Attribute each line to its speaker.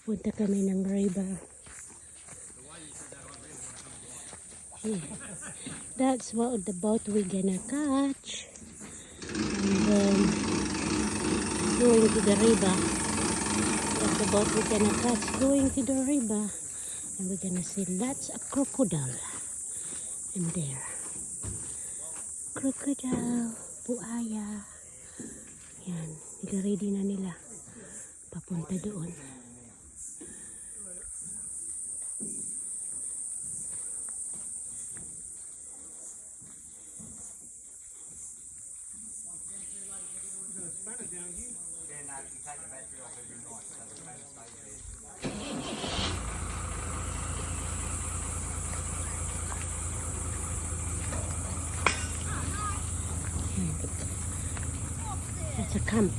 Speaker 1: Punta kami ng river. Yeah. That's what the boat we're gonna catch. And then going to the river. That's the boat we're gonna catch going to the river. And we're gonna see lots of crocodile in there. Crocodile, buaya. Yan, nila-ready na nila. Papunta doon. That's a camp.